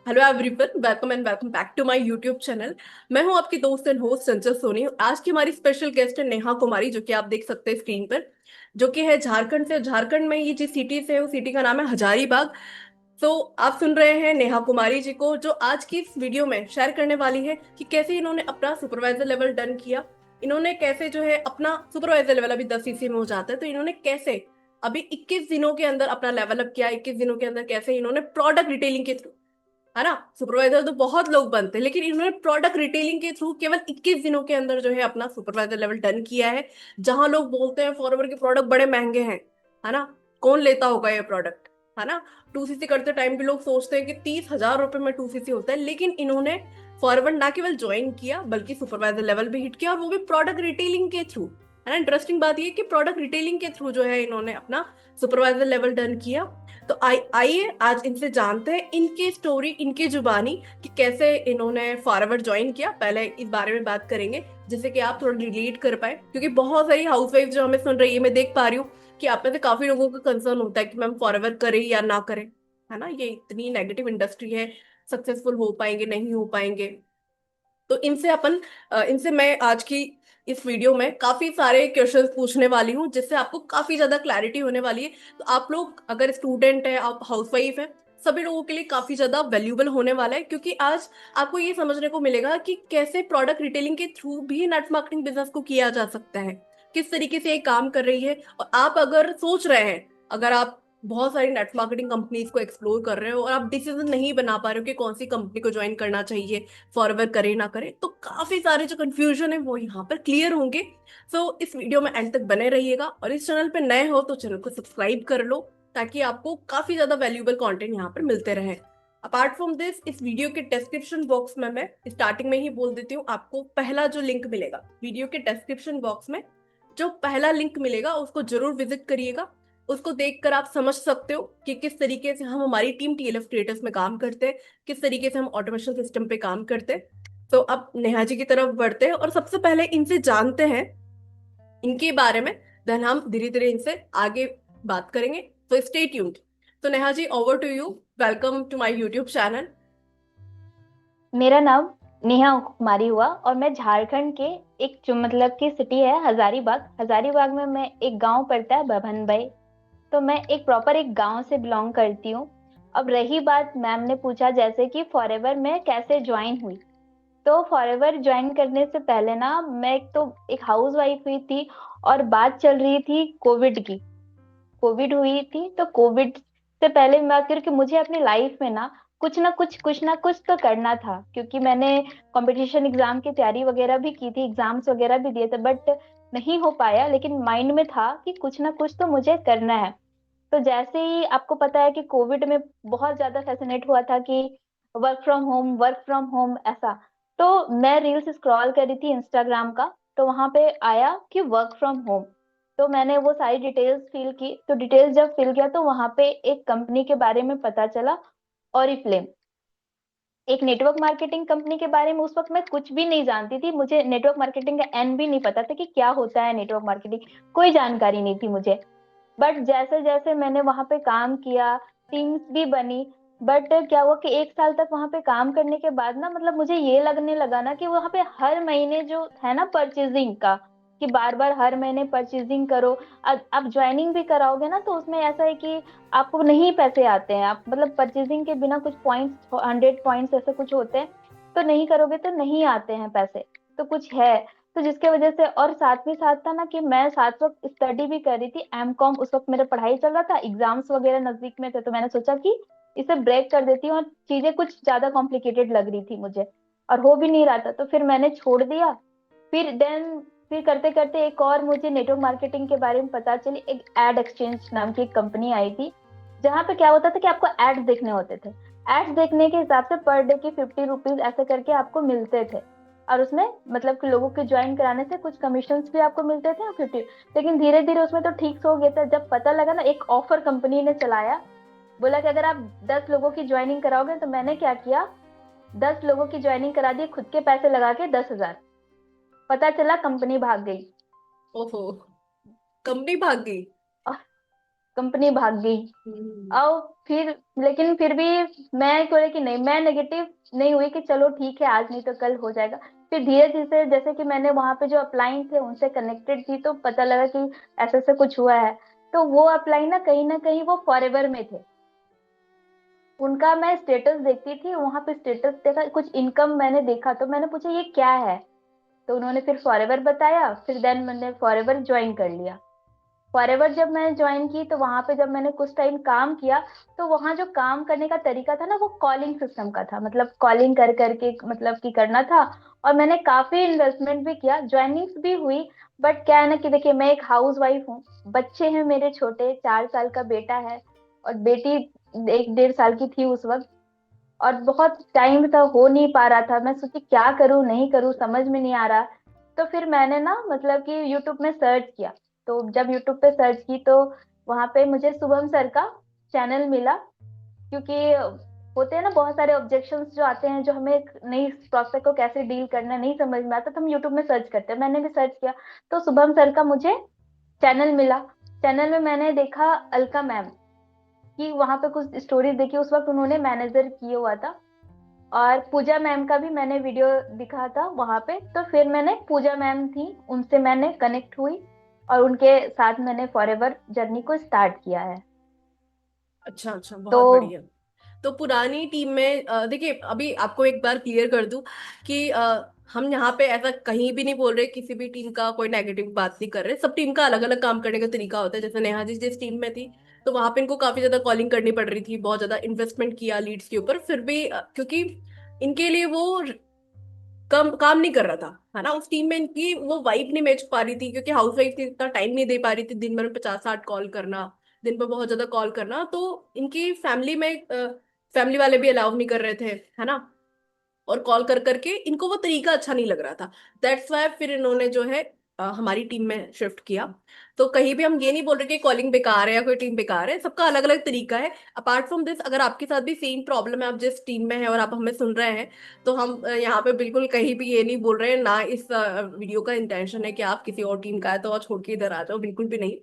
Hello everyone, welcome and welcome back to my YouTube channel. मैं हूं आपकी दोस्त एंड होस्ट चंचल सोनी। आज की हमारी स्पेशल गेस्ट है नेहा कुमारी, जो कि आप देख सकते हैं स्क्रीन पर, जो कि है झारखंड से। झारखंड में ये जिस सिटी से है, उस सिटी का नाम है हजारीबाग। तो आप सुन रहे हैं नेहा कुमारी जी को, जो आज की इस वीडियो में शेयर करने वाली है कि कैसे इन्होंने अपना सुपरवाइजर लेवल डन किया। इन्होंने कैसे जो है अपना सुपरवाइजर लेवल, अभी 10 सीसी में हो जाता है, तो इन्होंने कैसे अभी 21 दिनों के अंदर अपना लेवल अप किया। 21 दिनों के अंदर कैसे इन्होंने प्रोडक्ट रिटेलिंग के थ्रू, है ना, सुपरवाइजर तो बहुत लोग बनते हैं, लेकिन इन्होंने प्रोडक्ट रिटेलिंग के थ्रू केवल 21 दिनों के अंदर जो है अपना सुपरवाइजर लेवल डन किया है। जहां लोग बोलते हैं फॉरएवर के प्रोडक्ट बड़े महंगे हैं, है ना, कौन लेता होगा ये प्रोडक्ट, है ना। 2 सीसी करते टाइम भी लोग सोचते हैं कि 30,000 रुपए में 2 सीसी होता है, लेकिन इन्होंने फॉरएवर ना केवल ज्वाइन किया बल्कि सुपरवाइजर लेवल भी हिट किया, और वो भी प्रोडक्ट रिटेलिंग के थ्रू, है ना। इंटरेस्टिंग बात ये कि प्रोडक्ट रिटेलिंग के थ्रू जो है इन्होंने अपना सुपरवाइजर लेवल डन किया। तो आइए आज इनसे जानते हैं इनकी स्टोरी, इनकी जुबानी, कि कैसे इन्होंने फॉरवर्ड ज्वाइन किया। पहले इस बारे में बात करेंगे जिससे कि आप थोड़ा रिलेट कर पाए, क्योंकि बहुत सारी हाउसवाइफ जो हमें सुन रही है, मैं देख पा रही हूँ कि आप में से काफी लोगों का कंसर्न होता है कि मैम फॉरवर्ड करें या ना करें, है ना। ये इतनी नेगेटिव इंडस्ट्री है, सक्सेसफुल हो पाएंगे नहीं हो पाएंगे। तो इनसे मैं आज की इस वीडियो में काफी सारे क्वेश्चंस पूछने वाली हूँ, जिससे आपको काफी ज्यादा क्लैरिटी होने वाली है। तो आप लोग अगर स्टूडेंट है, आप हाउसवाइफ है, सभी लोगों के लिए काफी ज्यादा वैल्यूएबल होने वाला है, क्योंकि आज आपको ये समझने को मिलेगा कि कैसे प्रोडक्ट रिटेलिंग के थ्रू भी नेट मार्केटिंग बिजनेस को किया जा सकता है, किस तरीके से ये काम कर रही है। और आप अगर सोच रहे हैं, अगर आप बहुत सारी नेट मार्केटिंग कंपनीज को एक्सप्लोर कर रहे हो और आप डिसीजन नहीं बना पा रहे हो कि कौन सी कंपनी को ज्वाइन करना चाहिए, फॉरवर्ड करे ना करे, तो काफी सारे जो कंफ्यूजन है वो यहाँ पर क्लियर होंगे। सो इस वीडियो में एंड तक बने रहिएगा, और इस चैनल पे नए हो तो चैनल को सब्सक्राइब कर लो, ताकि आपको काफी ज्यादा वैल्यूएबल कंटेंट यहाँ पर मिलते रहे। अपार्ट फ्रॉम दिस, इस वीडियो के डिस्क्रिप्शन बॉक्स में मैं स्टार्टिंग में ही बोल देती हूँ, आपको पहला जो लिंक मिलेगा वीडियो के डिस्क्रिप्शन बॉक्स में, जो पहला लिंक मिलेगा उसको जरूर विजिट करिएगा। उसको देखकर आप समझ सकते हो कि किस तरीके से हम हमारी टीम टीएलएफ क्रिएटर्स में काम करते हैं, किस तरीके से हम ऑटोमेशन सिस्टम पे काम करते हैं। तो अब नेहा जी की तरफ बढ़ते हैं और सबसे पहले इनसे जानते हैं इनके बारे में, देन हम धीरे धीरे इनसे आगे बात करेंगे। तो स्टे ट्यून्ड। तो Neha ji, over to you. Welcome to my YouTube channel. मेरा नाम नेहा कुमारी हुआ और मैं झारखंड के एक जो मतलब की सिटी है हजारीबाग। हजारीबाग में मैं एक गांव पड़ता है बभन भाई। तो मैं एक गांव से बिलोंग करती हूँ। अब रही बात, मैम ने पूछा जैसे कि फॉरएवर में कैसे ज्वाइन हुई। तो फॉरएवर ज्वाइन करने से पहले ना मैं एक हाउस वाइफ हुई थी। और बात चल रही थी कोविड की। कोविड हुई थी तो कोविड से पहले मैं क्योंकि मुझे अपनी लाइफ में ना कुछ ना कुछ तो करना था, क्योंकि मैंने कंपटीशन एग्जाम की तैयारी वगैरह भी की थी, एग्जाम्स वगैरह भी दिए थे, बट नहीं हो पाया। लेकिन माइंड में था कि कुछ ना कुछ तो मुझे करना है। तो जैसे ही आपको पता है कि कोविड में बहुत ज्यादा फैसिनेट हुआ था कि वर्क फ्रॉम होम ऐसा। तो मैं रील्स स्क्रॉल कर रही थी इंस्टाग्राम का, तो वहां पे आया कि वर्क फ्रॉम होम। तो मैंने वो सारी डिटेल्स फिल की, तो डिटेल्स जब फिल किया तो वहां पे एक कंपनी के बारे में पता चला, ऑरिफ्लेम। एक नेटवर्क मार्केटिंग कंपनी के बारे में उस वक्त मैं कुछ भी नहीं जानती थी। मुझे नेटवर्क मार्केटिंग का एन भी नहीं पता था कि क्या होता है नेटवर्क मार्केटिंग। कोई जानकारी नहीं थी मुझे। बट जैसे जैसे मैंने वहां पे काम किया, टीम्स भी बनी। बट क्या हुआ कि 1 साल तक वहां पे काम करने के बाद ना मतलब मुझे ये लगने लगा ना कि वहां पे हर महीने जो है ना परचेजिंग का, कि बार बार हर महीने परचेजिंग करो। आप ज्वाइनिंग भी कराओगे ना तो उसमें ऐसा है कि आपको नहीं पैसे आते हैं। आप मतलब परचेजिंग के बिना कुछ पॉइंट्स, 100 पॉइंट्स ऐसे कुछ होते हैं, तो नहीं करोगे तो नहीं आते हैं पैसे। तो कुछ है। तो जिसके वजह से, और साथ में साथ था ना कि मैं साथ वक्त स्टडी भी कर रही थी, एम कॉम। उस वक्त मेरा पढ़ाई चल रहा था, एग्जाम्स वगैरह नजदीक में थे, तो मैंने सोचा कि इसे ब्रेक कर देती हूँ। और चीजें कुछ ज्यादा कॉम्प्लिकेटेड लग रही थी मुझे, और हो भी नहीं रहा था, तो फिर मैंने छोड़ दिया। फिर करते करते एक और मुझे नेटवर्क मार्केटिंग के बारे में पता चली। एक एड एक्सचेंज नाम की एक कंपनी आई थी, जहाँ पे क्या होता था कि आपको एड्स देखने होते थे। एड्स देखने के हिसाब से पर डे के 50 रुपीज ऐसे करके आपको मिलते थे। और उसमें मतलब कि लोगों के ज्वाइन कराने से कुछ कमीशन भी आपको मिलते थे, और 50। लेकिन धीरे धीरे उसमें तो ठीक से हो गया था, जब पता लगा ना, एक ऑफर कंपनी ने चलाया। बोला कि अगर आप 10 लोगों की ज्वाइनिंग कराओगे, तो मैंने क्या किया, 10 लोगों की ज्वाइनिंग करा दी खुद के पैसे लगा के, 10,000। पता चला कंपनी भाग गई। ओहो, कंपनी भाग गई। कंपनी भाग गई। हम्म। और फिर, लेकिन फिर भी मैं बोले कि नहीं, मैं नेगेटिव नहीं हुई कि चलो ठीक है, आज नहीं तो कल हो जाएगा। फिर धीरे धीरे जैसे कि मैंने वहां पे जो अपलाइन थे उनसे कनेक्टेड थी, तो पता लगा कि ऐसे ऐसे कुछ हुआ है। तो वो अपलाइन ना कहीं वो फॉरएवर में थे। उनका मैं स्टेटस देखती थी, वहां पे स्टेटस देखा, कुछ इनकम मैंने देखा, तो मैंने पूछा ये क्या है। तो उन्होंने फिर फॉरएवर बताया, फिर देन मैंने फॉरएवर ज्वाइन कर लिया। फॉरएवर जब मैंने ज्वाइन की, तो वहां पे जब मैंने कुछ टाइम काम किया, तो वहां जो काम करने का तरीका था ना, वो कॉलिंग सिस्टम का था, मतलब कॉलिंग कर करके मतलब कि करना था। और मैंने काफी इन्वेस्टमेंट भी किया, ज्वाइनिंग्स भी हुई। बट क्या है ना कि देखिए, मैं एक हाउस वाइफ हूँ, बच्चे हैं मेरे छोटे, 4 साल का बेटा है और बेटी 1 1.5 साल की थी उस वक्त। और बहुत टाइम था, हो नहीं पा रहा था, मैं सोची क्या करूं नहीं करूं, समझ में नहीं आ रहा। तो फिर मैंने ना मतलब कि यूट्यूब में सर्च किया। तो जब यूट्यूब पे सर्च की, तो वहां पे मुझे शुभम सर का चैनल मिला। क्योंकि होते हैं ना बहुत सारे ऑब्जेक्शंस जो आते हैं, जो हमें एक नई प्रोस्पेक्ट को कैसे डील करना है नहीं समझ में आता, तो हम यूट्यूब में सर्च करते हैं, मैंने भी सर्च किया। तो शुभम सर का मुझे चैनल मिला। चैनल में मैंने देखा अलका मैम की, वहां पे कुछ स्टोरीज देखी, उस वक्त उन्होंने मैनेजर किया हुआ था। और पूजा मैम का भी मैंने वीडियो दिखा था वहां पे, तो फिर मैंने, पूजा मैम थी, उनसे मैंने कनेक्ट हुई और उनके साथ मैंने फॉरएवर जर्नी को स्टार्ट किया है। अच्छा अच्छा, तो बहुत बढ़िया। तो पुरानी टीम में देखिए, अभी आपको एक बार क्लियर कर दूं कि हम यहाँ पे ऐसा कहीं भी नहीं बोल रहे, किसी भी टीम का कोई नेगेटिव बात नहीं कर रहे। सब टीम का अलग अलग काम करने का तरीका होता है। जैसे नेहा जी जिस टीम में थी, तो वहां पे इनको काफी ज्यादा कॉलिंग करनी पड़ रही थी, बहुत ज्यादा इन्वेस्टमेंट किया लीड्स के ऊपर, फिर भी क्योंकि इनके लिए वो कम काम नहीं कर रहा था, है ना। उस टीम में इनकी वो वाइब नहीं मैच पा रही थी, क्योंकि हाउस वाइफ थी, इतना टाइम नहीं दे पा रही थी दिन भर में 50 60 कॉल करना, दिन पर बहुत ज्यादा कॉल करना। तो इनकी फैमिली में फैमिली वाले भी अलाउ नहीं कर रहे थे, है ना। और कॉल कर करके इनको वो तरीका अच्छा नहीं लग रहा था। दैट्स वाई फिर इन्होंने जो है हमारी टीम में शिफ्ट किया। तो कहीं भी हम ये नहीं बोल रहे कि कॉलिंग बेकार है या कोई टीम बेकार है, सबका अलग अलग तरीका है। अपार्ट फ्रॉम दिस, अगर आपके साथ भी सेम प्रॉब्लम है, आप जिस टीम में हैं और आप हमें सुन रहे हैं, तो हम यहाँ पे बिल्कुल कहीं भी ये नहीं बोल रहे हैं, ना इस वीडियो का इंटेंशन है कि आप किसी और टीम का है तो और छोड़ के इधर आ जाओ, बिल्कुल भी नहीं।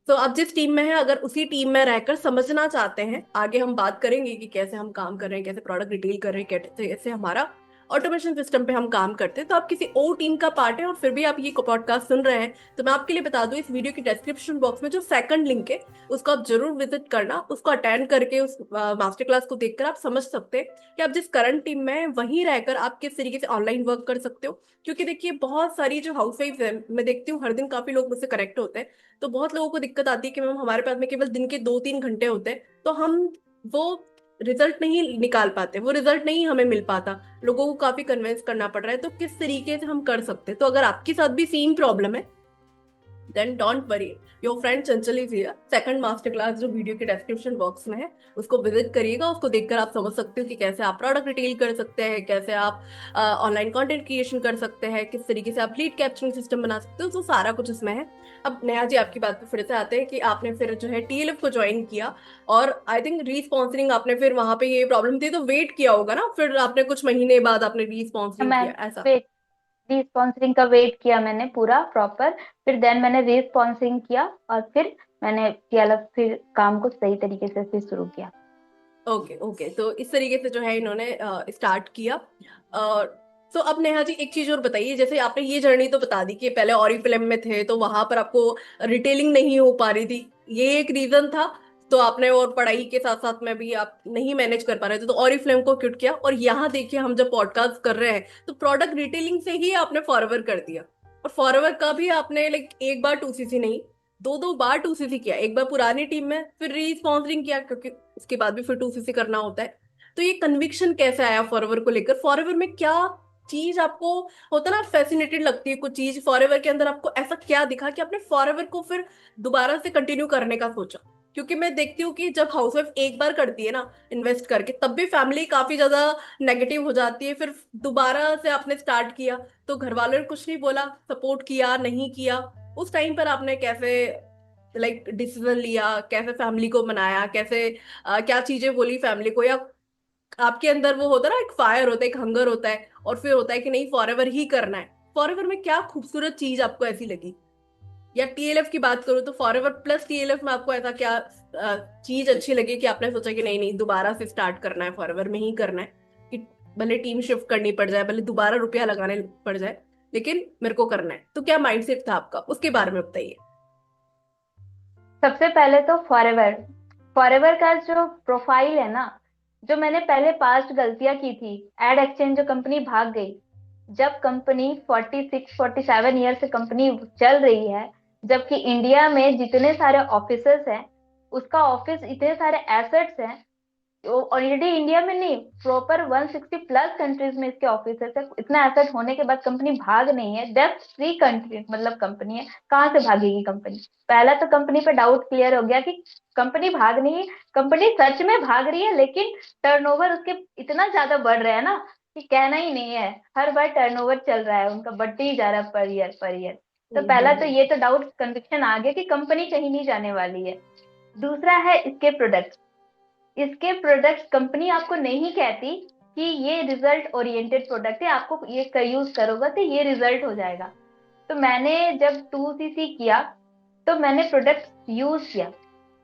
तो आप जिस टीम में हैं, अगर उसी टीम में रहकर समझना चाहते हैं, आगे हम बात करेंगे कि कैसे हम काम कर रहे हैं, कैसे प्रोडक्ट रिटेल कर रहे हैं, कैसे हमारा ऑटोमेशन सिस्टम पे हम काम करते हैं। तो आप किसी और टीम का पार्ट है और फिर भी आप ये पॉडकास्ट सुन रहे हैं, तो मैं आपके लिए बता दूं, इस वीडियो की डिस्क्रिप्शन बॉक्स में जो सेकंड लिंक है, उसको आप जरूर विजिट करना, उसको अटेंड करके उस मास्टर क्लास को देखकर आप समझ सकते हैं कि आप जिस करंट टीम में हैं वहीं रहकर आप किस तरीके से ऑनलाइन वर्क कर सकते हो। क्योंकि देखिए, बहुत सारी जो हाउस वाइफ है, मैं देखती हूँ हर दिन काफी लोग मुझसे कनेक्ट होते हैं, तो बहुत लोगों को दिक्कत आती है कि मैम हमारे पास में केवल दिन के 2 3 घंटे होते हैं, तो हम वो रिजल्ट नहीं निकाल पाते, वो रिजल्ट नहीं हमें मिल पाता, लोगों को काफी कन्विंस करना पड़ रहा है। तो किस तरीके से हम कर सकते हैं? तो अगर आपके साथ भी सेम प्रॉब्लम है, then don't worry, your friend Chanchal is here. Second master class जो वीडियो के डिस्क्रिप्शन बॉक्स में है, उसको विजिट करिएगा। उसको देखकर आप समझ सकते हो कि कैसे आप प्रोडक्ट रिटेल कर सकते हैं, कैसे आप ऑनलाइन कंटेंट क्रिएशन कर सकते हैं, किस तरीके से आप लीड कैप्चरिंग सिस्टम बना सकते हो, तो सारा कुछ इसमें है। अब नेहा जी, आपकी बात पे फिर से आते हैं कि आपने फिर जो है टीएलएफ को ज्वाइन किया, और आई थिंक रीस्पॉन्सरिंग आपने फिर वहां पे ये प्रॉब्लम थी तो वेट किया होगा ना, फिर आपने कुछ महीने बाद आपने रीस्पॉन्सरिंग मैं किया, ऐसा? वेट री स्पॉन्सरिंग का वेट किया मैंने पूरा प्रॉपर। फिर देन मैंने री स्पॉन्सरिंग किया, और फिर मैंने टीएलएफ फिर काम को सही तरीके से फिर शुरू किया। ओके ओके, तो इस तरीके से जो है इन्होंने स्टार्ट किया। और तो अब नेहा जी एक चीज और बताइए, जैसे आपने ये जर्नी तो बता दी कि पहले ऑरिफ्लेम में थे तो वहां पर आपको रिटेलिंग नहीं हो पा रही थी, ये एक रीजन था। तो आपने, और पढ़ाई के साथ साथ में भी आप नहीं मैनेज कर पा रहे थे, तो ऑरिफ्लेम को क्विट किया, और यहाँ देखिए हम जब पॉडकास्ट कर रहे हैं, तो प्रोडक्ट रिटेलिंग से ही आपने फॉरवर्ड कर दिया। और फॉरवर्ड का भी आपने लाइक एक बार 2cc नहीं, 2 2 बार 2cc किया, एक बार पुरानी टीम में, फिर रीस्पॉन्सरिंग किया, क्योंकि उसके बाद भी फिर 2cc करना होता है। तो ये कन्विक्शन कैसे आया फॉरएवर को लेकर? फॉरएवर में क्या चीज आपको होता ना फैसिनेटेड लगती है, कुछ चीज फॉरएवर के अंदर आपको ऐसा क्या दिखा कि आपने फॉरएवर को फिर दोबारा से कंटिन्यू करने का सोचा? क्योंकि मैं देखती हूँ कि जब हाउसवाइफ एक बार करती है ना इन्वेस्ट करके, तब भी फैमिली काफी ज्यादा नेगेटिव हो जाती है, फिर दोबारा से आपने स्टार्ट किया, तो घर वालों ने कुछ नहीं बोला, सपोर्ट किया नहीं किया? उस टाइम पर आपने कैसे लाइक डिसीजन लिया, कैसे फैमिली को मनाया, कैसे क्या चीजें बोली फैमिली को? या आपके अंदर वो होता है ना, एक फायर होता है, एक हंगर होता है, और फिर होता है कि नहीं फॉरएवर ही करना है? फॉरएवर में क्या खूबसूरत चीज आपको ऐसी लगी या टीएलएफ की बात करूँ तो फॉरएवर प्लस टीएलएफ में आपको ऐसा क्या चीज अच्छी लगी कि आपने सोचा कि नहीं नहीं दोबारा से स्टार्ट करना है, फॉरएवर में ही करना है, कि भले टीम शिफ्ट करनी पड़ जाए, भले दोबारा रुपया लगाने पड़ जाए, लेकिन मेरे को करना है। तो क्या माइंडसेट था आपका, उसके बारे में बताइए। सबसे पहले तो फॉरएवर, फॉरएवर का जो प्रोफाइल है ना, जो मैंने पहले पास्ट गलतियां की थी, एड एक्सचेंज जो कंपनी भाग गई, जब कंपनी 46-47 ईयर से कंपनी चल रही है, जबकि इंडिया में जितने सारे ऑफिसर्स हैं, उसका ऑफिस इतने सारे एसेट्स हैं, ऑलरेडी इंडिया में नहीं, प्रॉपर 160 प्लस कंट्रीज में इसके ऑफिसर्स है, इतना एसेट होने के बाद कंपनी भाग नहीं है, डेब्ट फ्री कंट्री मतलब कंपनी है, कहाँ से भागेगी कंपनी? पहला तो कंपनी पे डाउट क्लियर हो गया कि कंपनी भाग नहीं है, कंपनी सच में भाग रही है, लेकिन टर्नओवर उसके इतना ज्यादा बढ़ रहा है ना कि कहना ही नहीं है, हर बार टर्नओवर चल रहा है उनका, बढ़ते ही जा रहा है पर ईयर पर ईयर। तो पहला तो ये तो डाउट कन्विक्शन आ गया कि कंपनी कहीं नहीं जाने वाली है। दूसरा है इसके प्रोडक्ट, इसके प्रोडक्ट्स कंपनी आपको नहीं कहती कि ये रिजल्ट ओरिएंटेड प्रोडक्ट है, आपको ये यूज करोगे तो ये रिजल्ट हो जाएगा। तो मैंने जब 2cc किया, तो मैंने प्रोडक्ट यूज किया,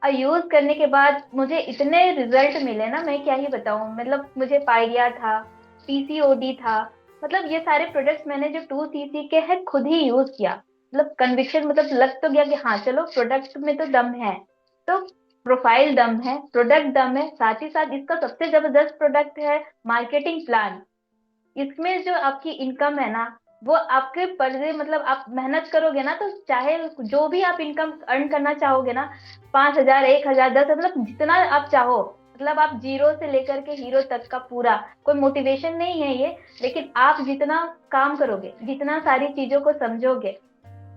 और यूज करने के बाद मुझे इतने रिजल्ट मिले ना, मैं क्या ही बताऊं, मतलब मुझे पाइरिया था, पीसीओडी था, मतलब ये सारे प्रोडक्ट्स मैंने जो 2cc के हैं खुद ही यूज किया, मतलब कन्विक्शन, मतलब लग तो गया कि हाँ चलो प्रोडक्ट में तो दम है। तो प्रोफाइल दम है, प्रोडक्ट दम है, साथ ही साथ इसका सबसे जबरदस्त प्रोडक्ट है मार्केटिंग प्लान। इसमें जो आपकी इनकम है ना, वो आपके पर्दे, मतलब आप मेहनत करोगे ना तो चाहे जो भी आप इनकम अर्न करना चाहोगे ना, 5,000, 1,000, 10,000, मतलब जितना आप चाहो, मतलब आप जीरो से लेकर के हीरो तक का पूरा, कोई मोटिवेशन नहीं है ये, लेकिन आप जितना काम करोगे, जितना सारी चीजों को समझोगे,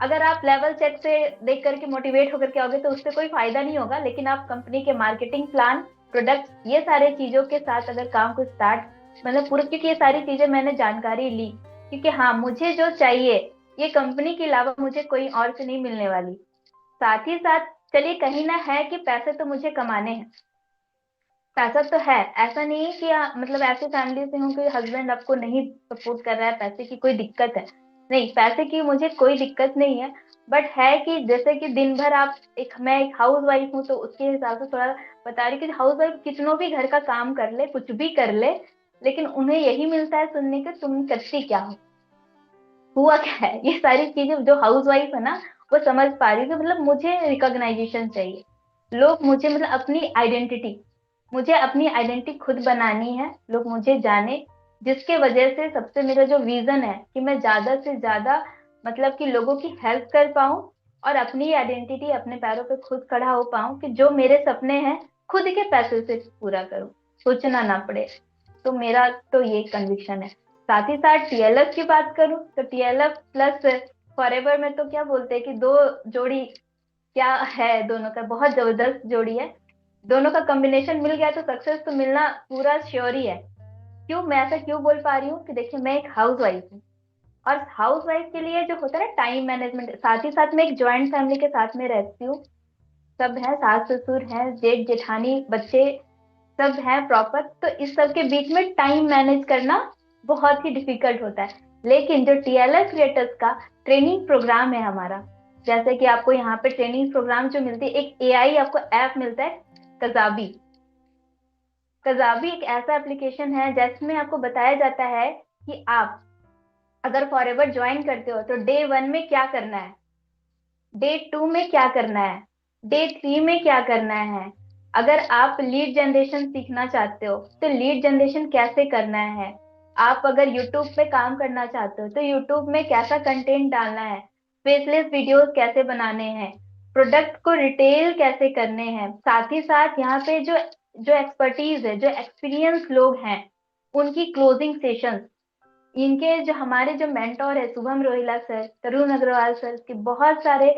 अगर आप लेवल चेक से देख करके मोटिवेट होकर के आओगे तो उससे कोई फायदा नहीं होगा, लेकिन आप कंपनी के मार्केटिंग प्लान, प्रोडक्ट, ये सारे चीजों के साथ अगर काम को स्टार्ट, मतलब पूरा, क्योंकि ये सारी चीजें मैंने जानकारी ली, क्योंकि हाँ मुझे जो चाहिए ये कंपनी के अलावा मुझे कोई और से नहीं मिलने वाली। साथ ही साथ चलिए कहीं ना है कि पैसे तो मुझे कमाने हैं, पैसा तो है, ऐसा नहीं है कि मतलब ऐसे फैमिली से हूँ कि हस्बैंड आपको नहीं सपोर्ट कर रहा है, पैसे की कोई दिक्कत है, नहीं पैसे की मुझे कोई दिक्कत नहीं है। बट है कि जैसे कि दिन भर आप एक, मैं एक हाउस वाइफ हूँ, तो उसके हिसाब से थोड़ा बता रही कि हाउस वाइफ कितनों भी घर का काम कर ले, कुछ भी कर ले, लेकिन उन्हें यही मिलता है सुनने के, तुम करती क्या हो, हुआ क्या है, ये सारी चीजें जो हाउस वाइफ है ना वो समझ पा रही है, मतलब मुझे रिकॉग्नाइजेशन चाहिए, लोग मुझे, मतलब अपनी आइडेंटिटी, मुझे अपनी आइडेंटिटी खुद बनानी है, लोग मुझे जाने, जिसके वजह से सबसे मेरा जो विजन है कि मैं ज्यादा से ज्यादा, मतलब कि लोगों की हेल्प कर पाऊं, और अपनी आइडेंटिटी अपने पैरों पे खुद खड़ा हो पाऊं, कि जो मेरे सपने हैं खुद के पैसे से पूरा करूं, सोचना ना पड़े। तो मेरा तो ये कन्विक्शन है। साथ ही साथ टीएलएफ की बात करूं तो टीएलएफ प्लस फॉरएवर में तो क्या बोलते हैं कि दो जोड़ी, क्या है, दोनों का बहुत जबरदस्त जोड़ी है, दोनों का कॉम्बिनेशन मिल गया तो सक्सेस तो मिलना पूरा श्योर ही है। क्यों मैं ऐसा क्यों बोल पा रही हूँ कि देखिए मैं एक हाउस वाइफ हूँ, और हाउस वाइफ के लिए जो होता है ना टाइम मैनेजमेंट, साथ ही साथ मैं एक ज्वाइंट फैमिली के साथ में रहती हूँ, सब है, सास ससुर है, जेठ जेठानी, बच्चे, सब है प्रॉपर, तो इस सब के बीच में टाइम मैनेज करना बहुत ही डिफिकल्ट होता है। लेकिन जो टीएलएफ क्रिएटर्स का ट्रेनिंग प्रोग्राम है हमारा, जैसे कि आपको यहाँ पे ट्रेनिंग प्रोग्राम जो मिलती है, एक एआई आपको ऐप मिलता है, कजाबी। कजाबी एक ऐसा एप्लीकेशन है जिसमें आपको बताया जाता है कि आप अगर फॉरएवर ज्वाइन करते हो तो डे 1 में क्या करना है, डे 2 में क्या करना है, डे 3 में क्या करना है। अगर आप लीड जनरेशन सीखना चाहते हो तो लीड जनरेशन कैसे करना है, आप अगर यूट्यूब पे काम करना चाहते हो तो यूट्यूब में कैसा कंटेंट डालना है, फेसलेस वीडियोस कैसे बनाने हैं, प्रोडक्ट को रिटेल कैसे करने हैं। साथ ही साथ यहाँ पे जो जो एक्सपर्टीज है, जो एक्सपीरियंस लोग हैं, उनकी क्लोजिंग सेशंस, इनके जो हमारे जो मेंटोर है शुभम रोहिला सर, तरुण अग्रवाल सर, के बहुत सारे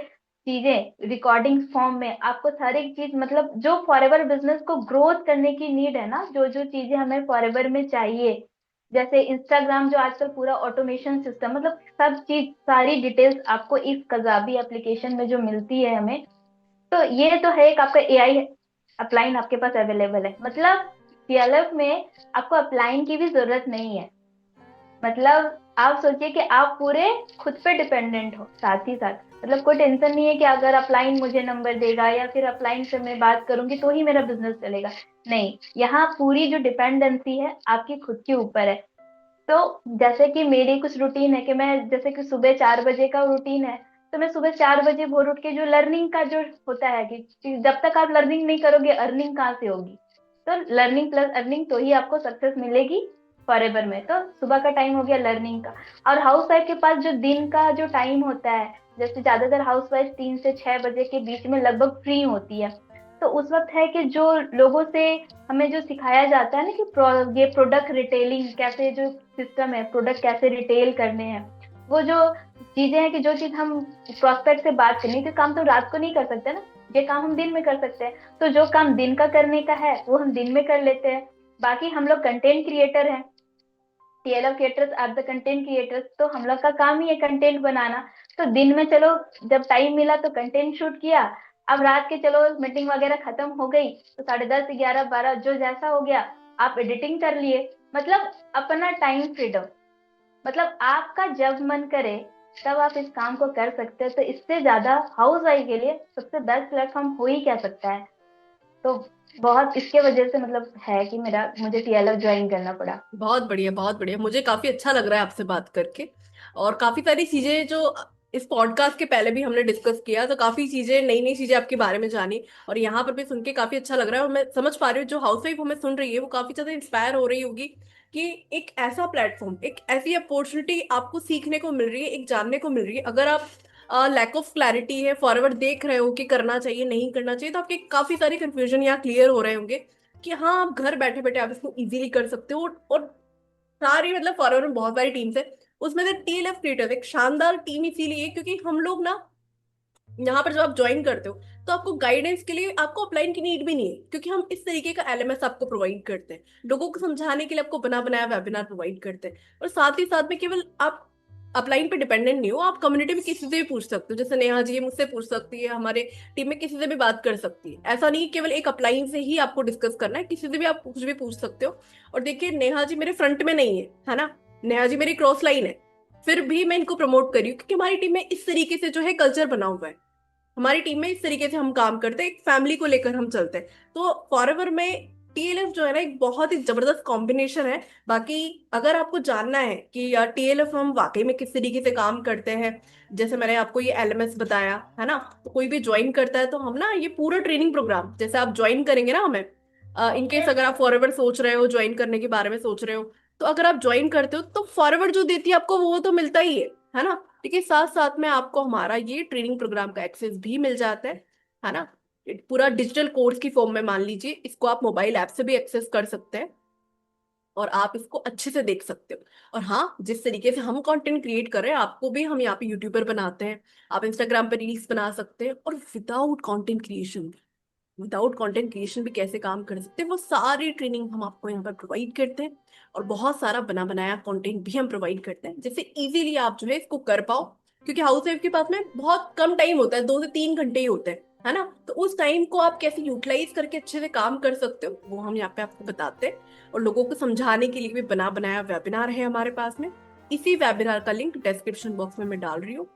चीजें रिकॉर्डिंग फॉर्म में आपको हर एक चीज, मतलब जो फॉरएवर बिजनेस को ग्रोथ करने की नीड है ना, जो जो चीजें हमें फॉरएवर में चाहिए, जैसे इंस्टाग्राम जो आजकल पूरा ऑटोमेशन सिस्टम, मतलब सब चीज सारी डिटेल्स आपको इस कजाबी एप्लीकेशन में जो मिलती है हमें। तो ये तो है एक आपका एआई अपलाइन आपके पास अवेलेबल है, मतलब पीएलएफ में आपको अपलाइन की भी जरूरत नहीं है, मतलब आप सोचिए कि आप पूरे खुद पे डिपेंडेंट हो। साथ ही साथ मतलब कोई टेंशन नहीं है कि अगर अपलाइन मुझे नंबर देगा या फिर अपलाइन से मैं बात करूंगी तो ही मेरा बिजनेस चलेगा। नहीं, यहाँ पूरी जो डिपेंडेंसी है आपकी खुद के ऊपर है। तो जैसे कि मेरी कुछ रूटीन है कि मैं, जैसे कि सुबह 4 बजे का रूटीन है, तो मैं सुबह 4 बजे भोर उठ के जो लर्निंग का जो होता है कि जब तक आप लर्निंग नहीं करोगे अर्निंग कहाँ से होगी। तो लर्निंग प्लस अर्निंग तो ही आपको सक्सेस मिलेगी फॉरएवर में। तो सुबह का टाइम हो गया लर्निंग का। और हाउस वाइफ के पास जो दिन का जो टाइम होता है, जैसे ज्यादातर हाउस वाइफ 3 से 6 बजे के बीच में लगभग फ्री होती है। तो उस वक्त है कि जो लोगों से हमें जो सिखाया जाता है ना कि ये प्रोडक्ट रिटेलिंग कैसे, जो सिस्टम है प्रोडक्ट कैसे रिटेल करने हैं, वो जो चीजें हैं कि जो चीज हम प्रोस्पेक्ट से बात करनी, तो काम तो रात को नहीं कर सकते ना, ये काम हम दिन में कर सकते हैं। तो जो काम दिन का करने का है वो हम दिन में कर लेते हैं। बाकी हम लोग कंटेंट क्रिएटर हैं, TLF creators are the content creators, तो हम लोग का काम ही है कंटेंट बनाना। तो दिन में चलो जब टाइम मिला तो कंटेंट शूट किया। अब रात के चलो मीटिंग वगैरह खत्म हो गई तो 10:30 11 12 जो जैसा हो गया, आप एडिटिंग कर लिए। मतलब अपना टाइम फ्रीडम, मतलब आपका जब मन करे तब आप इस काम को कर सकते हो। तो इससे ज्यादा हाउस वाइफ के लिए सबसे बेस्ट प्लेटफॉर्म हो ही क्या सकता है। तो बहुत इसके वजह से मतलब है कि मेरा मुझे टीएलएफ ज्वाइन करना पड़ा। बहुत बढ़िया, बहुत बढ़िया। मुझे काफी अच्छा लग रहा है आपसे बात करके। और काफी सारी चीजें जो इस पॉडकास्ट के पहले भी हमने डिस्कस किया, तो काफी चीजें, नई नई चीजें आपके बारे में जानी। और यहाँ पर भी सुन के काफी अच्छा लग रहा है। और मैं समझ पा रही हूँ जो हाउसवाइफ हमें सुन रही है वो काफी ज्यादा इंस्पायर हो रही होगी कि एक ऐसा प्लेटफॉर्म, एक ऐसी अपॉर्चुनिटी आपको सीखने को मिल रही है, एक जानने को मिल रही है। अगर आप लैक ऑफ क्लैरिटी है, फॉरवर्ड देख रहे हो कि करना चाहिए नहीं करना चाहिए, तो आपके काफी सारे कंफ्यूजन यहाँ क्लियर हो रहे होंगे कि हाँ, आप घर बैठे बैठे आप इसको इजीली कर सकते हो। और सारी, मतलब फॉरवर्ड में बहुत सारी टीम्स है, उसमें से टीएलएफ क्रिएटर्स एक शानदार टीम इसीलिए क्योंकि हम लोग ना, यहाँ पर जब आप ज्वाइन करते हो तो आपको गाइडेंस के लिए आपको अपलाइन की नीड भी नहीं है, क्योंकि हम इस तरीके का एलएमएस आपको प्रोवाइड करते हैं। लोगों को समझाने के लिए आपको बना बनाया वेबिनार प्रोवाइड करते हैं। और साथ ही साथ में केवल आप अपलाइन पे डिपेंडेंट नहीं हो, आप कम्युनिटी में किसी से भी पूछ सकते हो। जैसे नेहा जी ये मुझसे पूछ सकती है, हमारे टीम में किसी से भी बात कर सकती है। ऐसा नहीं केवल एक अपलाइन से ही आपको डिस्कस करना है, किसी से भी आप कुछ भी पूछ सकते हो। और देखिए, नेहा जी मेरे फ्रंट में नहीं है ना, नेहा जी मेरी क्रॉस लाइन है। फिर भी मैं इनको प्रमोट करी हूँ क्योंकि हमारी टीम में इस तरीके से जो है कल्चर बना हुआ है। हमारी टीम में इस तरीके से हम काम करते हैं, एक फैमिली को लेकर हम चलते हैं। तो फॉरएवर में टीएलएफ जो है ना, एक बहुत ही जबरदस्त कॉम्बिनेशन है। बाकी अगर आपको जानना है कि यार टीएलएफ हम वाकई में किस तरीके से काम करते हैं, जैसे मैंने आपको ये एलएमएस बताया है ना, तो कोई भी ज्वाइन करता है तो हम ना ये पूरा ट्रेनिंग प्रोग्राम, जैसे आप ज्वाइन करेंगे ना हमें, इनकेस अगर आप फॉरएवर सोच रहे हो, ज्वाइन करने के बारे में सोच रहे हो, तो अगर आप ज्वाइन करते हो तो फॉरएवर जो देती है आपको वो तो मिलता ही है ना। देखिए, साथ साथ में आपको हमारा ये ट्रेनिंग प्रोग्राम का एक्सेस भी मिल जाता है ना। पूरा डिजिटल कोर्स की फॉर्म में मान लीजिए, इसको आप मोबाइल ऐप से भी एक्सेस कर सकते हैं और आप इसको अच्छे से देख सकते हो। और हाँ, जिस तरीके से हम कंटेंट क्रिएट कर रहे हैं, आपको भी हम यहाँ पे यूट्यूबर बनाते हैं। आप इंस्टाग्राम पे रील्स बना सकते हैं, और विदाउट कंटेंट क्रिएशन भी कैसे काम कर सकते हैं, वो सारी ट्रेनिंग हम आपको यहाँ पर प्रोवाइड करते हैं। और बहुत सारा बना बनाया कंटेंट भी हम प्रोवाइड करते हैं, जिससे इजीली आप जो है इसको कर पाओ। क्योंकि हाउस वाइफ के पास में बहुत कम टाइम होता है, 2 से 3 घंटे ही होते हैं, है ना। तो उस टाइम को आप कैसे यूटिलाइज करके अच्छे से काम कर सकते हो, वो हम यहाँ पे आपको बताते हैं। और लोगों को समझाने के लिए भी बना बनाया वेबिनार है हमारे पास में। इसी वेबिनार का लिंक डिस्क्रिप्शन बॉक्स में मैं डाल रही हूँ।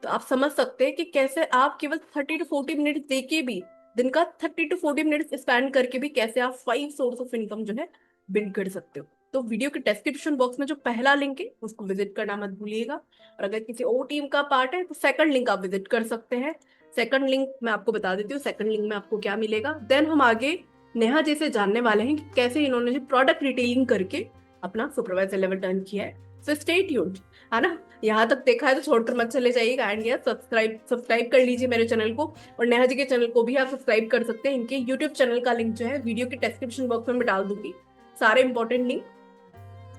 तो आप समझ सकते हैं कि कैसे आप केवल 30 to 40 मिनट देके भी, दिन का 30 to 40 मिनट स्पेंड करके भी कैसे आप 5 सोर्स ऑफ इनकम जो है बिल्ड कर सकते हो। तो वीडियो के डिस्क्रिप्शन बॉक्स में जो पहला लिंक है उसको विजिट करना मत भूलिएगा। और अगर किसी और टीम का पार्ट है तो सेकंड लिंक आप विजिट कर सकते हैं। सेकंड लिंक मैं आपको बता देती हूँ, सेकंड लिंक में आपको क्या मिलेगा। देन हम आगे नेहा जी से जानने वाले हैं कि कैसे इन्होंने प्रोडक्ट रिटेलिंग करके अपना सुपरवाइजर लेवल टर्न किया है। सो स्टे ट्यून्ड, है ना। यहाँ तक देखा है तो छोड़कर मत चले जाइएगा। एंड यस, सब्सक्राइब कर लीजिए मेरे चैनल को। और नेहा जी के चैनल को भी आप सब्सक्राइब कर सकते हैं। इनके यूट्यूब चैनल का लिंक जो है वीडियो के डिस्क्रिप्शन बॉक्स में मैं डाल दूंगी। सारे इंपॉर्टेंट लिंक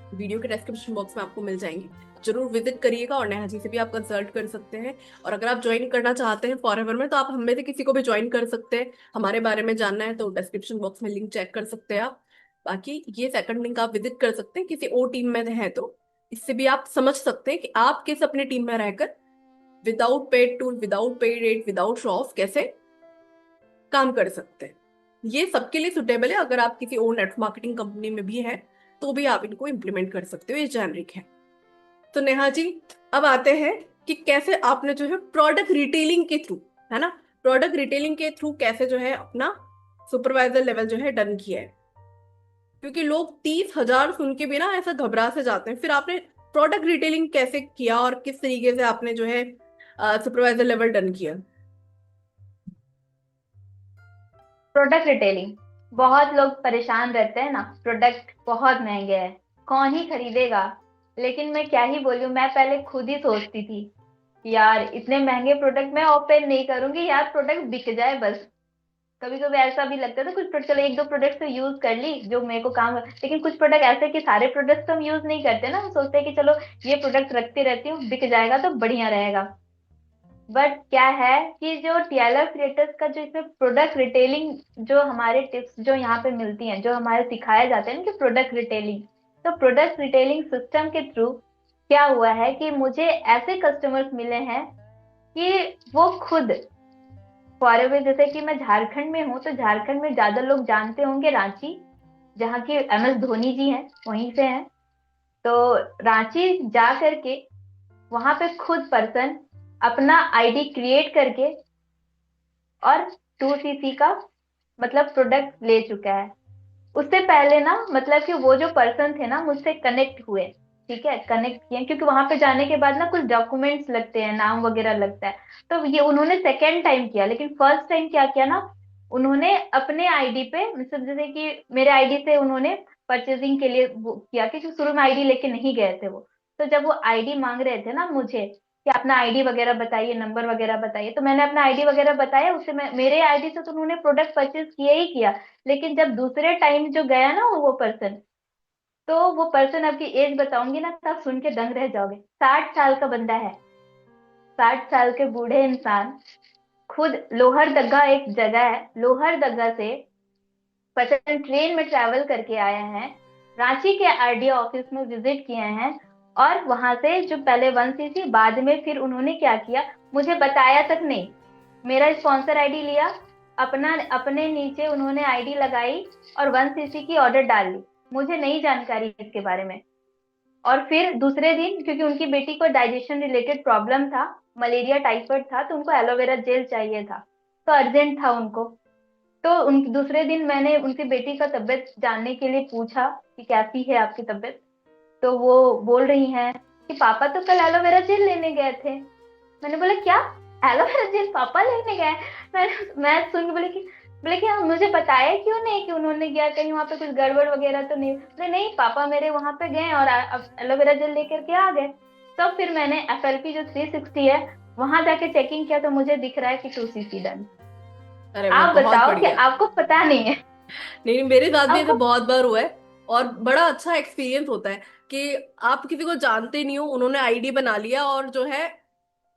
वीडियो के डिस्क्रिप्शन बॉक्स में आपको मिल जाएंगे। जरूर विजिट करिएगा, और नेहा जी से भी आप कंसल्ट कर सकते हैं। और अगर आप ज्वाइन करना चाहते हैं फॉरएवर में, तो आप हम में से किसी को भी ज्वाइन कर सकते हैं। हमारे बारे में जानना है तो डिस्क्रिप्शन बॉक्स में लिंक चेक कर सकते हैं आप। बाकी ये सेकंड लिंक आप विजिट कर सकते हैं किसी और टीम में है तो। इससे भी आप समझ सकते हैं कि आप किस अपनी टीम में रहकर without paid tool, without paid rate, without show off कैसे काम कर सकते हैं। ये सबके लिए सुटेबल है। अगर आप किसी और नेटवर्क मार्केटिंग कंपनी में भी हैं तो भी आप इनको इम्प्लीमेंट कर सकते हो, ये जेनरिक है। तो नेहा जी, अब आते हैं कि कैसे आपने जो है प्रोडक्ट रिटेलिंग के थ्रू, है ना, प्रोडक्ट रिटेलिंग के थ्रू कैसे जो है अपना सुपरवाइजर लेवल जो है डन किया है। क्योंकि लोग 30,000 सुन के भी ना ऐसा घबरा से जाते हैं। फिर आपने प्रोडक्ट रिटेलिंग कैसे किया और किस तरीके से आपने जो है सुपरवाइजर लेवल डन किया? प्रोडक्ट रिटेलिंग, बहुत लोग परेशान रहते हैं ना, प्रोडक्ट बहुत महंगे हैं, कौन ही खरीदेगा। लेकिन मैं क्या ही बोलूं, मैं पहले खुद ही सोचती थी यार इतने महंगे प्रोडक्ट मैं ओपन नहीं करूंगी यार, प्रोडक्ट बिक जाए बस। कभी कभी ऐसा भी लगता था, कुछ प्रोडक्ट चलो एक दो प्रोडक्ट तो यूज कर ली जो मेरे को काम, लेकिन कुछ प्रोडक्ट ऐसे कि सारे प्रोडक्ट तो हम यूज नहीं करते ना, हम सोचते हैं कि चलो ये प्रोडक्ट रखती रहती हूँ, बिक जाएगा तो बढ़िया रहेगा। बट क्या है कि जो टीएलएफ क्रिएटर्स का जो इसमें प्रोडक्ट रिटेलिंग, जो हमारे टिप्स जो यहाँ पे मिलती हैं, जो हमारे सिखाए जाते हैं कि प्रोडक्ट रिटेलिंग, तो प्रोडक्ट रिटेलिंग सिस्टम के थ्रू क्या हुआ है कि मुझे ऐसे कस्टमर्स मिले हैं कि वो खुद फॉर एवर, जैसे कि मैं झारखंड में हूँ तो झारखंड में ज्यादा लोग जानते होंगे रांची, जहाँ की एमएस धोनी जी हैं, वहीं से हैं। तो रांची जा करके वहां पे खुद पर्सन अपना आईडी क्रिएट करके और 2cc का मतलब प्रोडक्ट ले चुका है। उससे पहले ना मतलब कि वो जो पर्सन थे ना मुझसे कनेक्ट हुए, ठीक है, कनेक्ट किए, क्योंकि वहां पे जाने के बाद ना कुछ डॉक्यूमेंट्स लगते हैं, नाम वगैरह लगता है। तो ये उन्होंने सेकेंड टाइम किया, लेकिन फर्स्ट टाइम क्या किया ना, उन्होंने अपने आईडी पे मतलब जैसे कि मेरे आईडी से उन्होंने परचेजिंग के लिए वो किया, क्योंकि शुरू में आईडी लेके नहीं गए थे वो। तो जब वो आईडी मांग रहे थे ना मुझे कि अपना आईडी वगैरह बताइए, नंबर वगैरह बताइए, तो मैंने अपना आईडी वगैरह बताया, उससे मेरे आईडी से तो उन्होंने प्रोडक्ट परचेज किया ही किया। लेकिन जब दूसरे टाइम जो गया ना वो पर्सन, तो वो पर्सन, आपकी एज बताऊंगी ना तो आप सुन के दंग रह जाओगे, 60 साल का बंदा है, 60 साल के बूढ़े इंसान, खुद लोहरदगा एक जगह है, लोहरदगा से पर्सन ट्रेन में ट्रैवल करके आए हैं, रांची के आरडीओ ऑफिस में विजिट किए हैं, और वहां से जो पहले 1cc, बाद में फिर उन्होंने क्या किया, मुझे बताया तक नहीं, मेरा स्पॉन्सर आईडी लिया, अपना अपने नीचे उन्होंने आईडी लगाई और 1cc की ऑर्डर डाल ली, मुझे नहीं जानकारी इसके बारे में। और फिर दूसरे दिन, क्योंकि उनकी बेटी को डाइजेशन रिलेटेड प्रॉब्लम था, मलेरिया टाइफाइड था, तो उनको एलोवेरा जेल चाहिए था, तो अर्जेंट था उनको। तो उन दूसरे दिन मैंने उनकी बेटी का तबीयत जानने के लिए पूछा कि कैसी है आपकी तबीयत। तो वो बोल रही हैं कि पापा तो कल एलोवेरा जेल लेने गए थे। मैंने बोला क्या, एलोवेरा जेल पापा लेने गए? मैं सुन के बोले कि हाँ, मुझे बताया क्यों नहीं कि उन्होंने गया, कहीं वहां पे कुछ गड़बड़ वगैरह तो नहीं? बोले नहीं, पापा मेरे वहां पे गए और एलोवेरा जेल लेकर के आ गए। तब फिर मैंने एफएलपी जो 360 है वहां जाके चेकिंग किया, तो मुझे दिख रहा है कि 2cc डन। अरे वाह, आप बहुत बताओ कि बढ़िया। आपको पता नहीं है? नहीं, मेरे साथ भी ऐसे आपको बहुत बार हुआ है। और बड़ा अच्छा एक्सपीरियंस होता है कि आप किसी को जानते नहीं हो, उन्होंने आईडी बना लिया और जो है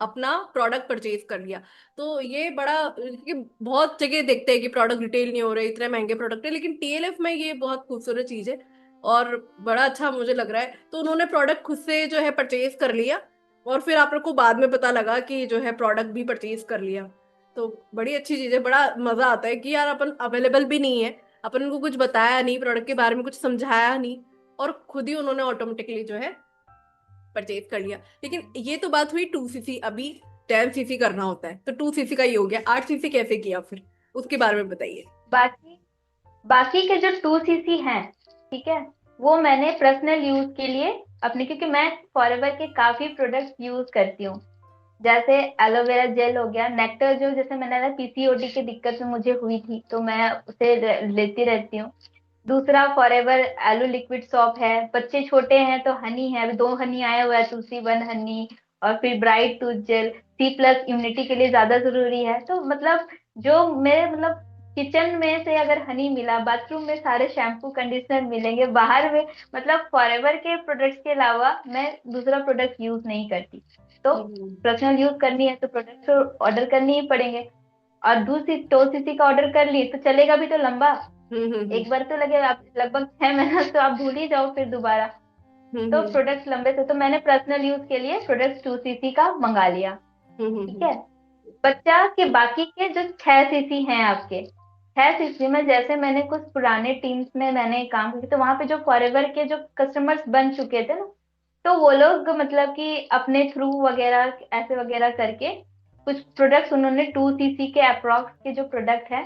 अपना प्रोडक्ट परचेज कर लिया। तो ये बड़ा कि बहुत जगह देखते हैं कि प्रोडक्ट रिटेल नहीं हो रहे, इतने महंगे प्रोडक्ट है, लेकिन टीएलएफ में ये बहुत खूबसूरत चीज है और बड़ा अच्छा मुझे लग रहा है। तो उन्होंने प्रोडक्ट खुद से जो है परचेज कर लिया और फिर आप लोग को बाद में पता लगा कि जो है प्रोडक्ट भी परचेज कर लिया। तो बड़ी अच्छी चीज है, बड़ा मजा आता है कि यार अपन अवेलेबल भी नहीं है, अपन उनको कुछ बताया नहीं, प्रोडक्ट के बारे में कुछ समझाया नहीं, और खुद ही उन्होंने ऑटोमेटिकली जो है परचेज कर लिया। लेकिन ये तो बात हुई 2cc, अभी 10cc करना होता है, तो 2cc का ही हो गया। 8cc कैसे किया फिर, उसके बारे में बताइए। बाकी बाकी के जो 2cc हैं, ठीक है, वो मैंने पर्सनल यूज के लिए अपने, क्योंकि मैं फॉरएवर के काफी प्रोडक्ट्स यूज करती हूँ। जैसे एलोवेरा जेल हो गया, नेक्टर जो जैसे मैंने ना पीसीओडी की दिक्कत में मुझे हुई थी तो मैं उसे लेती रहती हूँ। दूसरा फॉरएवर एलो लिक्विड सॉप है, बच्चे छोटे हैं तो हनी है, अभी 2 हनी आया हुआ है, 2C1 हनी। और फिर bright tooth gel, C+ immunity के लिए ज्यादा जरूरी है, तो मतलब जो मेरे मतलब किचन में से अगर हनी मिला, बाथरूम में सारे शैम्पू कंडीशनर मिलेंगे, बाहर में मतलब फॉरएवर के प्रोडक्ट्स के अलावा मैं दूसरा प्रोडक्ट यूज नहीं करती। तो हम्म पर्सनल यूज करनी है तो प्रोडक्ट तो ऑर्डर करने ही पड़ेंगे। और दूसरी 2cc का ऑर्डर कर ली तो चलेगा भी तो लंबा, हम्म हम्म एक बार तो लगेगा, आप लगभग 6 महीना तो आप भूल ही जाओ फिर दोबारा। हम्म तो हम्म प्रोडक्ट लंबे से, तो मैंने पर्सनल यूज के लिए प्रोडक्ट 2cc का मंगा लिया, ठीक है। बच्चा के बाकी के जो 6cc हैं आपके, 6cc में जैसे मैंने कुछ पुराने टीम्स में मैंने काम किया, तो वहां पे जो फॉरएवर के जो कस्टमर्स बन चुके थे ना, तो वो लोग मतलब कि अपने थ्रू वगैरह ऐसे वगैरह करके कुछ प्रोडक्ट्स उन्होंने 2 cc के अप्रोक्स के जो प्रोडक्ट है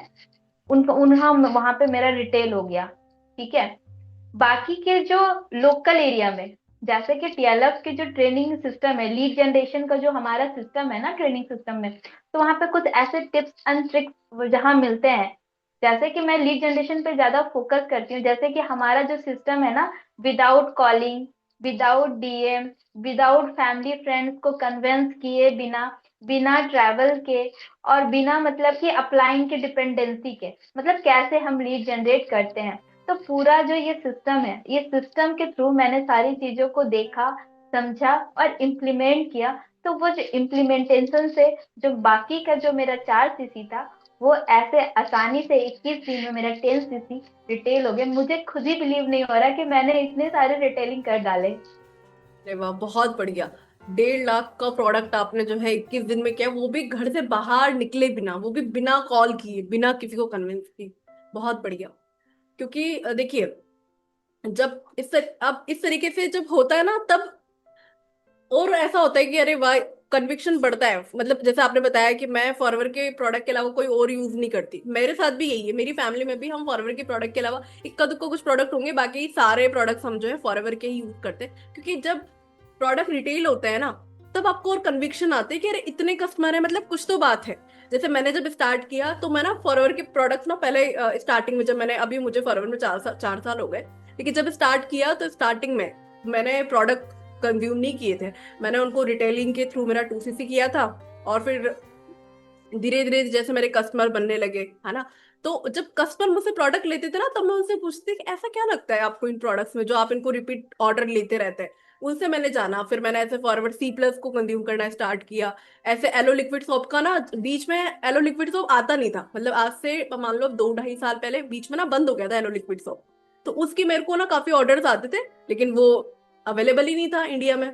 उनका उनका वहां पे मेरा रिटेल हो गया। ठीक है। बाकी के जो लोकल एरिया में, जैसे कि टीएलएफ के जो ट्रेनिंग सिस्टम है, लीड जनरेशन का जो हमारा सिस्टम है ना ट्रेनिंग सिस्टम में, तो वहां पे कुछ ऐसे टिप्स एंड ट्रिक्स जहाँ मिलते हैं। जैसे कि मैं लीड जनरेशन पे ज्यादा फोकस करती हूँ। जैसे कि हमारा जो सिस्टम है ना, without calling, without DM, without family friends को कन्वेंस किए बिना, बिना ट्रैवल के, और बिना मतलब कि अप्लाइंग के डिपेंडेंसी के, मतलब कैसे हम लीड जनरेट करते हैं। तो पूरा जो ये सिस्टम है, ये सिस्टम के थ्रू मैंने सारी चीजों को देखा, समझा और इम्प्लीमेंट किया। तो वो जो इम्प्लीमेंटेशन से जो बाकी का जो मेरा 4 cc था, वो ऐसे आसानी से 21 दिन में मेरा 10 cc रिटेल हो गया। मुझे खुद ही बिलीव नहीं हो रहा कि मैंने इतने सारे रिटेलिंग कर डाले। अरे वाह, बहुत बढ़िया। 1.5 लाख का प्रोडक्ट आपने जो है 21 दिन में किया, वो भी घर से बाहर निकले बिना, वो भी बिना कॉल किए, बिना किसी को कन्विंस किए। बहुत बढ़िया। क्योंकि देखिए, जब अब इस तरीके से जब होता है ना, तब और ऐसा होता है कि अरे वाह, कन्विक्शन बढ़ता है। मतलब जैसे आपने बताया कि मैं फॉरवर के प्रोडक्ट के अलावा कोई और यूज नहीं करती, मेरे साथ भी यही है। मेरी फैमिली में भी हम फॉरवर के प्रोडक्ट के अलावा इक्का दुक्का कुछ प्रोडक्ट होंगे, बाकी सारे प्रोडक्ट्स हम जो है फॉरवर के ही यूज करते हैं। क्योंकि जब प्रोडक्ट रिटेल होते हैं ना, तब आपको और कन्विक्शन आते हैं कि अरे इतने कस्टमर है, मतलब कुछ तो बात है। जैसे मैंने जब स्टार्ट किया तो मैं ना फॉरवर के प्रोडक्ट्स ना, पहले स्टार्टिंग में जब मैंने, अभी मुझे फॉरवर में 4 साल हो गए, लेकिन जब स्टार्ट किया तो स्टार्टिंग में मैंने प्रोडक्ट कंज्यूम नहीं किए थे। मैंने उनको रिटेलिंग के थ्रू मेरा 2 cc किया था। और फिर धीरे धीरे जैसे मेरे कस्टमर बनने लगे, है ना, तो जब कस्टमर मुझसे प्रोडक्ट लेते थे ना, तब मैं उनसे पूछती थी कि ऐसा क्या लगता है आपको इन प्रोडक्ट्स में जो आप इनको रिपीट ऑर्डर लेते रहते हैं। उनसे मैंने जाना, फिर मैंने ऐसे फॉरवर्ड C+ को कंज्यूम करना स्टार्ट किया। ऐसे एलो लिक्विड सोप का ना, बीच में एलो लिक्विड सोप आता नहीं था, मतलब आज से मान लो 2-2.5 साल पहले बीच में ना बंद हो गया था एलो लिक्विड सोप। तो उसकी मेरे को ना काफी ऑर्डर्स आते थे, लेकिन वो अवेलेबल ही नहीं था इंडिया में।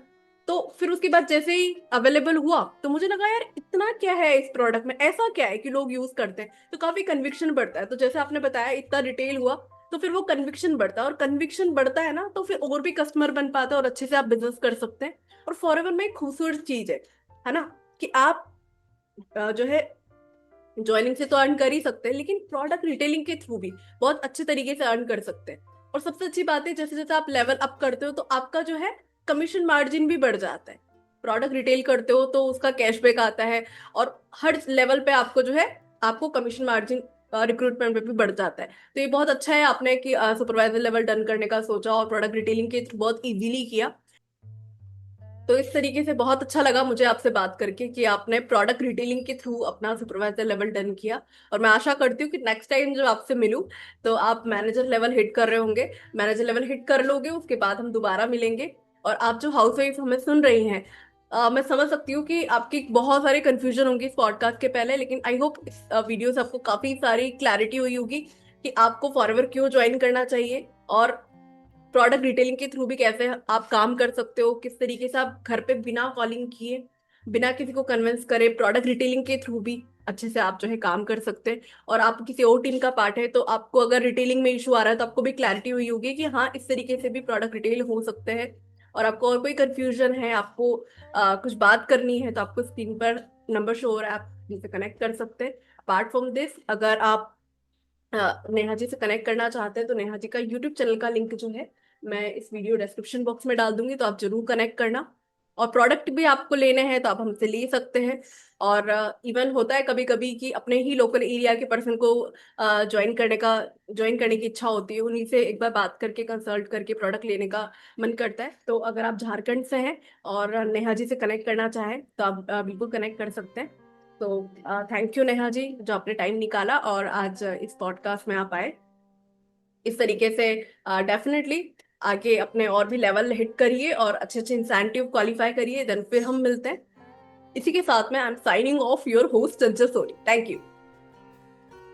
तो फिर उसके बाद जैसे ही अवेलेबल हुआ, तो मुझे लगा यार इतना क्या है इस प्रोडक्ट में, ऐसा क्या है कि लोग यूज करते हैं, तो काफी कन्विक्शन बढ़ता है। तो जैसे आपने बताया इतना रिटेल हुआ, तो फिर वो कन्विक्शन बढ़ता है, और कन्विक्शन बढ़ता है ना, तो फिर और भी कस्टमर बन पाता है और अच्छे से आप बिजनेस कर सकते हैं। और फॉरएवर में एक खूबसूरत चीज है ना, कि आप जो है ज्वाइनिंग से तो अर्न कर ही सकते हैं, लेकिन प्रोडक्ट रिटेलिंग के थ्रू भी बहुत अच्छे तरीके से अर्न कर सकते हैं। और सबसे अच्छी बात है, जैसे जैसे आप लेवल अप करते हो, तो आपका जो है कमीशन मार्जिन भी बढ़ जाता है। प्रोडक्ट रिटेल करते हो तो उसका कैशबैक आता है, और हर लेवल पे आपको जो है, आपको कमीशन मार्जिन रिक्रूटमेंट पे भी बढ़ जाता है। तो ये बहुत अच्छा है आपने कि सुपरवाइजर लेवल डन करने का सोचा और प्रोडक्ट रिटेलिंग के थ्रू बहुत इजीली किया। तो इस तरीके से बहुत अच्छा लगा मुझे आपसे बात करके कि आपने प्रोडक्ट रिटेलिंग के थ्रू अपना सुपरवाइजर लेवल डन किया। और मैं आशा करती हूँ कि नेक्स्ट टाइम जब आपसे मिलूं, तो आप मैनेजर लेवल हिट कर रहे होंगे। मैनेजर लेवल हिट कर लोगे, उसके बाद हम दोबारा मिलेंगे। और आप जो हाउस वाइफ हमें सुन रही हैं, मैं समझ सकती हूँ कि आपकी बहुत सारी कंफ्यूजन होंगी इस पॉडकास्ट के पहले, लेकिन आई होप इस वीडियो से आपको काफी सारी क्लैरिटी हुई होगी कि आपको फॉरएवर क्यों ज्वाइन करना चाहिए, और प्रोडक्ट डिटेलिंग के थ्रू भी कैसे आप काम कर सकते हो, किस तरीके से आप घर पे बिना कॉलिंग किए, बिना किसी को कन्विंस करे, प्रोडक्ट डिटेलिंग के थ्रू भी अच्छे से आप जो है काम कर सकते हैं। और आप किसी और टीम का पार्ट है, तो आपको अगर रिटेलिंग में इशू आ रहा है, तो आपको भी क्लैरिटी हुई होगी कि हाँ, इस तरीके से भी प्रोडक्ट रिटेल हो सकते हैं। और आपको और कोई कंफ्यूजन है, आपको कुछ बात करनी है, तो आपको स्क्रीन पर नंबर शो हो रहा है, आप जिनसे कनेक्ट कर सकते हैं। अपार्ट फ्रॉम दिस, अगर आप नेहा जी से कनेक्ट करना चाहते हैं, तो नेहा जी का यूट्यूब चैनल का लिंक जो है मैं इस वीडियो डिस्क्रिप्शन बॉक्स में डाल दूंगी, तो आप जरूर कनेक्ट करना। और प्रोडक्ट भी आपको लेने हैं तो आप हमसे ले सकते हैं। और इवन होता है कभी कभी कि अपने ही लोकल एरिया के पर्सन को ज्वाइन करने की इच्छा होती है, उन्हीं से एक बार बात करके कंसल्ट करके प्रोडक्ट लेने का मन करता है। तो अगर आप झारखंड से हैं और नेहा जी से कनेक्ट करना चाहें, तो आप बिल्कुल कनेक्ट कर सकते हैं। तो थैंक यू नेहा जी, जो आपने टाइम निकाला और आज इस पॉडकास्ट में आप आए। इस तरीके से डेफिनेटली आगे अपने और भी लेवल हिट करिए और अच्छे अच्छे इंसेंटिव क्वालिफाई करिए, देन फिर हम मिलते हैं। इसी के साथ में I am signing off your host Sanjay Soni. Thank you.